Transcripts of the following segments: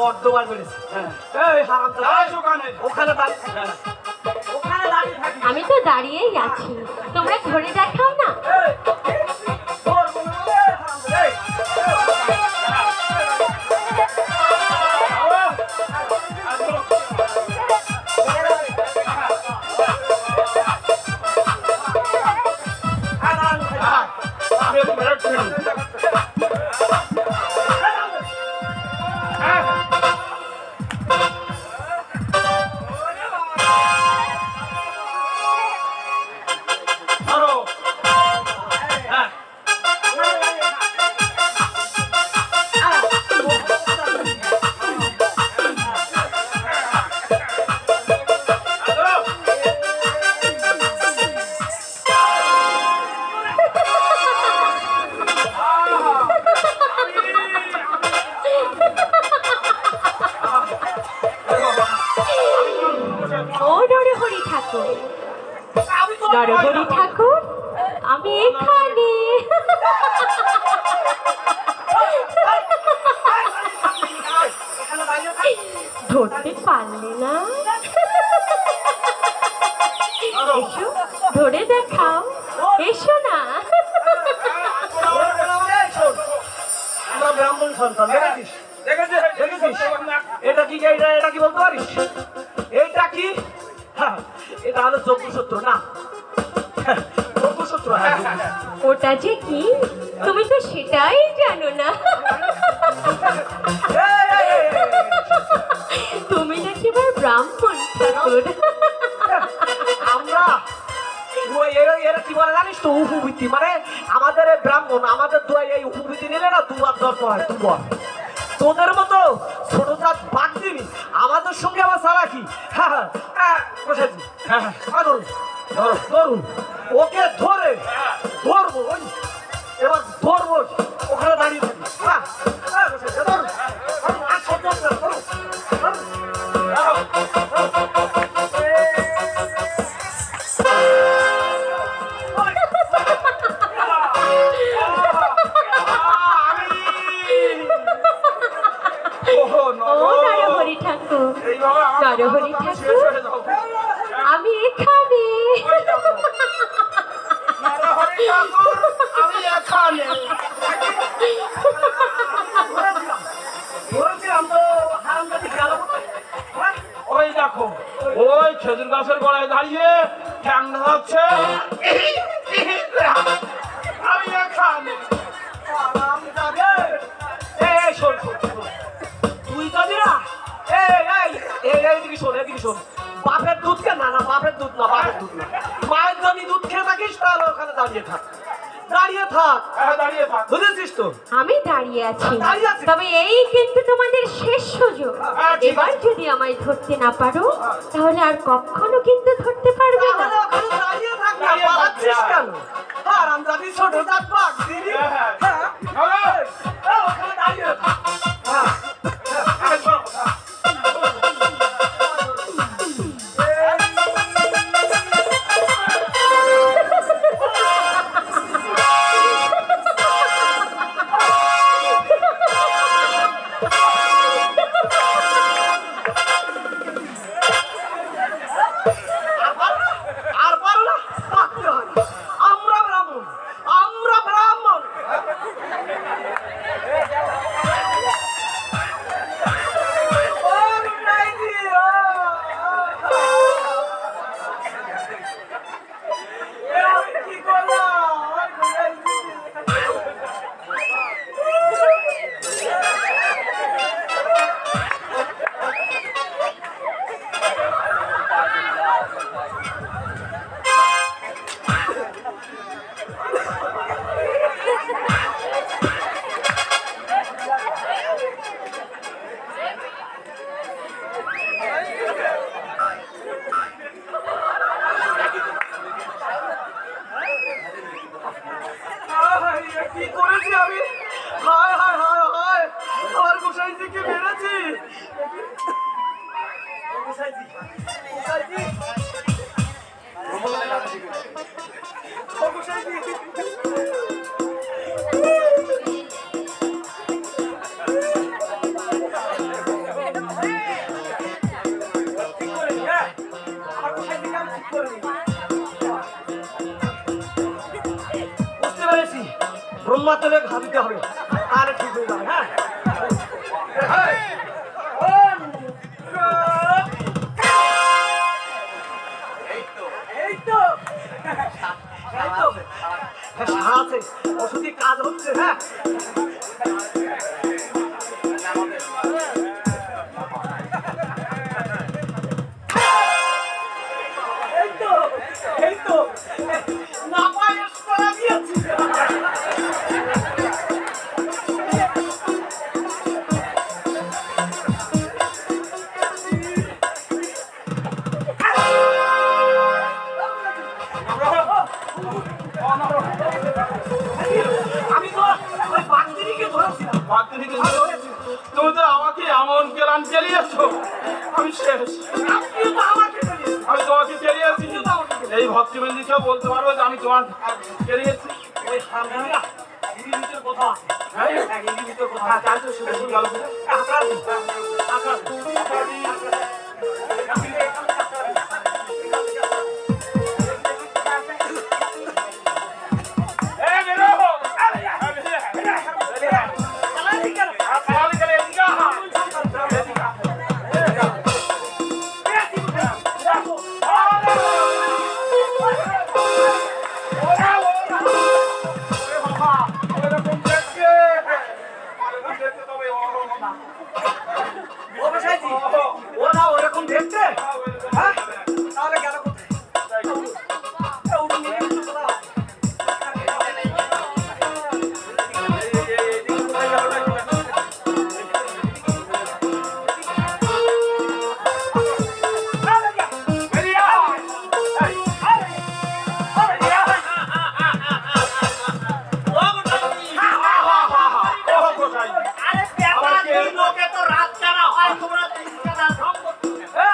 বর্ধমান করেছি। এই হারামজাদা ওখানে দাঁড়িয়ে থাকি। আমি তো দাঁড়িয়েই আছি, তোমরা ধরে দেখাও না। নরহরি ঠাকুর, আমি এখানে। ধরতে পারলে না? এসো, ধরে দেখাও, এসো না। ব্রাহ্মণ সন্তান দেখেছিস? এটা কি? এটা কি বলতে পারিস? এইটা কি? এটা হলো যোগ্যসূত্র না? ওটা যে কি তুমি তো সেটাই জানো না। তুমি নাকি এবার ব্রাহ্মণ ঠাকুর। আমরা এরা কি বলে জানিস তো? উপবৃত্তি মানে আমাদের ব্রাহ্মণ, আমাদের এই উপবৃত্তি নিলে না দুবার দর্প হয়, দুবার। তোদের মতো ছোট জাত বাদ দিবি, আমাদের সঙ্গে আবার সারা কি? ধরুন ওকে ধরে ধরবো, এবার ধরবো ওখানে দাঁড়িয়ে থাকি। নরহরি ঠাকুর, নরহরি ঠাকুর, আমি এখানে। আমি এখানে ওই দেখো, ওই খেজুর গাছের গোড়ায় দাঁড়িয়ে ঠ্যাং হচ্ছে। আমি এখানে তুই যদি না এইদিকে শোন, এদিকে শোন। বাপের দুধ কে? না না, বাপের দুধ না, বাপের দুধ না। মায়ের যদি দুধ খেয়ে থাকিস তাহলে ওখানে দাঁড়িয়ে থাক, দাঁড়িয়ে থাক, দাঁড়িয়ে থাক, বুঝেছিস তো? আমি দাঁড়িয়ে আছি, তবে এই কিন্তু তোমাদের শেষ সুযোগ। এবার যদি আমায় ধরতে না পারো তাহলে আর কখনো কিন্তু ধরতে পারবে না। দাঁড়িয়ে থাক, পালাচ্ছিস কেন? হারামজাদি ছোট জাত পাক দিদি, ওখানে দাঁড়িয়ে থাক। কি করেছি আমি? হায় হায় হায় হায়, আমার গোসাইজিকে মেরেছি। গোসাইজি গোসাইজি গোসাইজি ব্রহ্মা তেলে ঘা দিতে হবে, তাহলে ঠিক হয়ে যাবে। হ্যাঁ সারা আছে, ওষুধি কাজ হচ্ছে। হ্যাঁ এই তো না পায়ে সারা দিয়েছি। আমি তো ওই বাগদিনীকে ধরেছিলাম। তুমি তো আমাকে এমন কেলান চালিয়েছো, আমি শেষ। আপনিও তো আমাকে ধরিয়েছেন। আমি তোমাকে চালিয়েছি, এই ভক্তবিন্দুকেও বলতে পারবো যে আমি তোমার চালিয়েছি। ওই সামনে না ইংলিশের কথা আছে। হ্যাঁ ইংলিশের কথা আছে। জানতো শুনে গেল ওরা ওরকম দেখতে। হ্যাঁ তাহলে গেল কোথায়?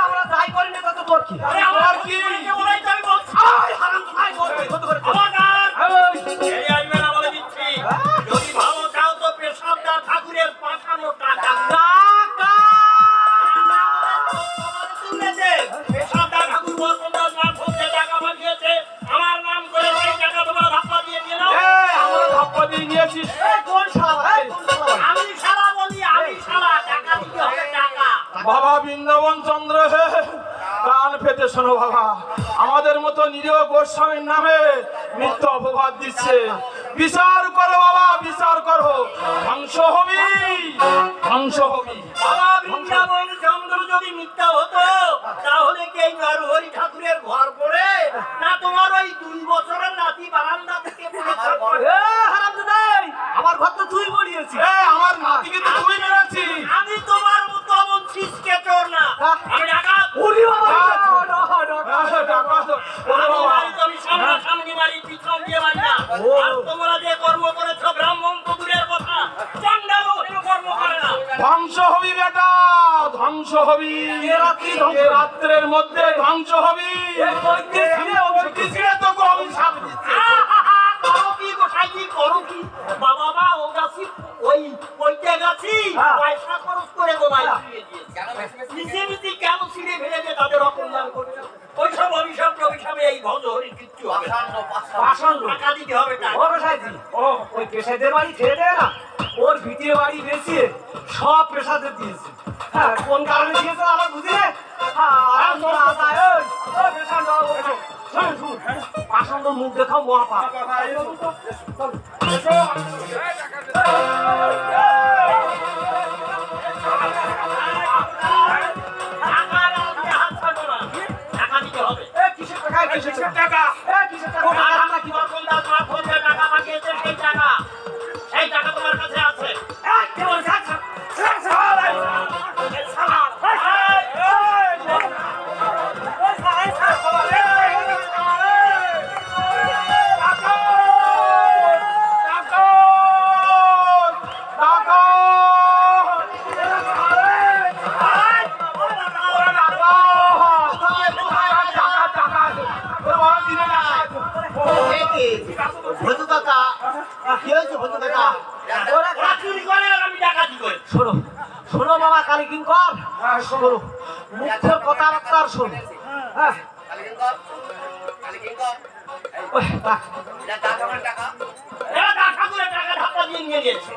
আমরা যাই করি না তো তোর কি? বাবা বৃন্দাবন চন্দ্র হে, কান পেতে শোনো বাবা, আমাদের মতো নিরীহ গোস্বামীর নামে মিথ্যা অপবাদ দিচ্ছে। বিচার করো বাবা, বিচার করো, ধ্বংস হবি, ধ্বংস হবি। বাবা বৃন্দাবন চন্দ্র যদি মিথ্যা হতো তাহলে কি এই নরহরি ঠাকুরের ঘর পড়ে না তোমার ওই 2 বছরের নাতি বারান্দা থেকে আমার ঘর তো তুই বলিয়েছি। আমার নাতিকে তো তুই মেরেছি। আমি তোমার মতো অমন ছিচকে চোর না, আমি ডাকাত। ওরে বাবা আমি সামনাসামনি মারি, পিছন দিয়ে মারি না। আর তোমরা যে কর্ম করেছো ব্রাহ্মণ তো দূরের কথা, চন্ডালও কর্ম করে না। ধ্বংস হবি বেটা, ধ্বংস হবি। এ রাত্রের মধ্যে ধ্বংস হবি। তো গো অভিশাপ দিচ্ছে। করো কি গোসাইজি, করো কি? বাবা মা ও গাছি ওই ওইটা গাছি পয়সা খরচ করে গোমাই দিয়ে দিয়েছে। নিচে নিচে কেন ছিঁড়ে ফেলে দিয়ে তাদের অপমান করছে? ওইসব অভিশাপ অভিশাপে এই ভজ হরি কিচ্ছু হবে না। টাকা দিতে হবে, টাকা। ওই পেশাদের বাড়ি ছেড়ে দেয় না, ওর ভিটিয়ে বাড়ি বেশিয়ে সব পেশাদের দিয়েছে। হ্যাঁ কোন কারণে দিয়েছে আমার বুঝলে? পাষণ্ড মুখ দেখাও মহাপাপ। টাকার আলতে হাত ছাড়ো না, টাকা দিতে হবে। কিসের টাকা? কিসের টাকা? কিসের টাকা? টাকা পাঠিয়েছে, সেই টাকা তোমার কাছে আছে। ভজু কাকা কি হয়েছে? ভজু কাকা ওরা চুরি করে আর আমি ডাকাতি করি। শোনো শোনো বাবা কালী কিঙ্কর, শোনো মুখের কথাবার্তা আর শোনো। হ্যাঁ ওই, বাহ। এরা ঠাকুরের টাকা দিয়ে নিয়ে গেছে।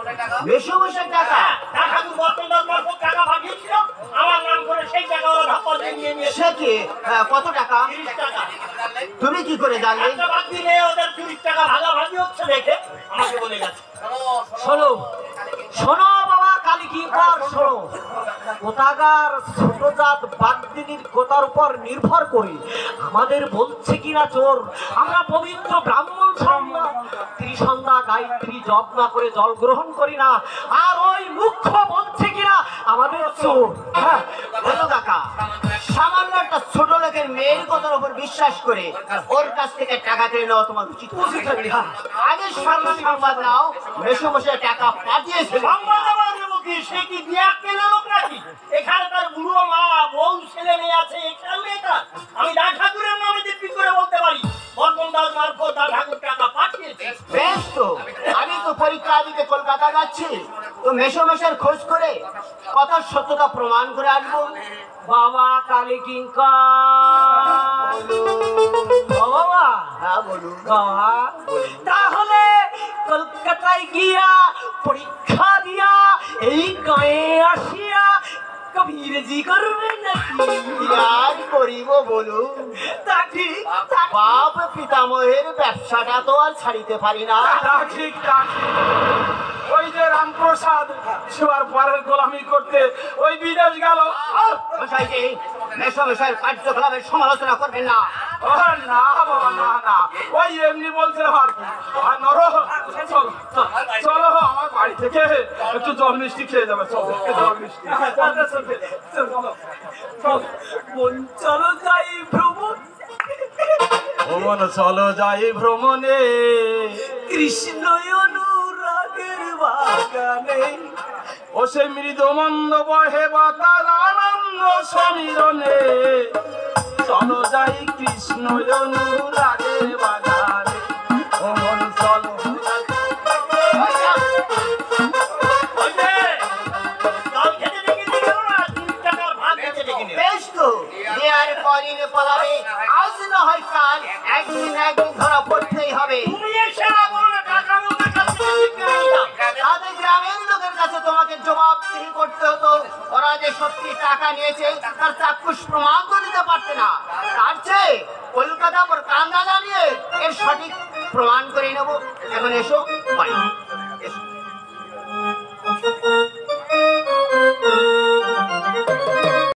মেসোমশাই টাকা? টাকা তো বর্তমান মারফত টাকা পাঠিয়েছিল, আমার নাম করে সেই টাকা ওরা ধাপ্পা দিয়ে নিয়ে নিয়েছে। সে কি? কত টাকা? 30 টাকা। তুমি কি করে জানলে? একটা বাদ দিলে ওদের 30 টাকা ভাগাভাগি হচ্ছে দেখে আমাকে বলে গেছে। শোনো শোনো বাবা কালী কিঙ্কর, শোনো। কোথাকার ছোট জাত বাগদিনীর কোথার উপর নির্ভর করে আমাদের বলছে কিনা চোর। আমরা পবিত্র ব্রাহ্মণ সন্ধ্যা ত্রিসন্ধ্যা গায়ত্রী জপ না করে জল গ্রহণ করি না, আর ওই মুখ্য বলছে কিনা আমাদের চোর। হ্যাঁ বলো কাকা, সামান্য একটা ছোট লোকের মেয়ের কথার উপর বিশ্বাস করে ওর কাছ থেকে টাকা কেড়ে নেওয়া তোমার উচিত নয়। আগে সংবাদ নাও, মেসোমশাই টাকা পাঠিয়েছে। সংবাদ আবার দেবো কি? সে কি বিয়া কেনা লোক নাকি? এখানে তার বুড়ো মা বউ ছেলে মেয়ে আছে, এখানে মেয়েটা আমি দা ঠাকুরের নামে দিব্যি করে বলতে পারি বর্ধন দাস মারফত দা ঠাকুর টাকা পাঠিয়েছে। বেশ তো, আমি তো পরীক্ষা দিতে কলকাতা যাচ্ছি, তো মেসোমশাইয়ের খোঁজ করে কথার সত্যতা প্রমাণ করে আসবো। বাবা কালী কিঙ্কর, ও বাবা। হ্যাঁ বলুন। বাবা, তাহলে কলকাতায় গিয়া পরীক্ষা দিয়া এই গায়ে আসিয়া কবিরজি করবে নাকি? কি আর করিব বলুন? তা ঠিক বাপ পিতামহের ব্যবসাটা তো আর ছাড়িতে পারি না। তা ঠিক, তা ঠিক। ওই যে রামপ্রসাদ সেবার পরের গোলামি করতে ওই বিদেশ গেল। মশাইজি, মেসোমশাইয়ের কার্যকলাপের সমালোচনা করবেন না। ও না বাবা, না না, ওই এমনি বলছে আর কি। আর নরো, চলো আমার বাড়ি থেকে একটু জল মিষ্টি খেয়ে যাবে। চলো জল মিষ্টি। মন চলো যাই ভ্রমণ, ভ্রমণ চলো যাই ভ্রমণে, কৃষ্ণ অনুরাগের বাগানে। ও সে মৃদু মন্দ বহে বাতাল আনন্দ সমীরণে, চলো যাই কৃষ্ণ অনুরাগের বাজারে। ভ্রমণ চলো ওই যে জল খেতে দেখে দিয়ে গেল না, 30 টাকার ভাগ খেতে দেখে নিল। বেশ তো, দেয়ার কদিন পালাবে, আজ না হয় কাল, একদিন ধরা পড়তেই হবে। তুমি এসে না বলো টাকা লোকের কাছ থেকে বিক্রি করে দাও। তাদের গ্রামের লোকের কাছে তোমাকে জবাবদিহি করতে হতো। ওরা যে সত্যি টাকা নিয়েছে তার চাক্ষুষ প্রমাণ তো দিতে পারতে না। তার চেয়ে কলকাতা পর কান্দা জানিয়ে এর সঠিক প্রমাণ করে নেবো। এখন এসো বাড়ি, এসো।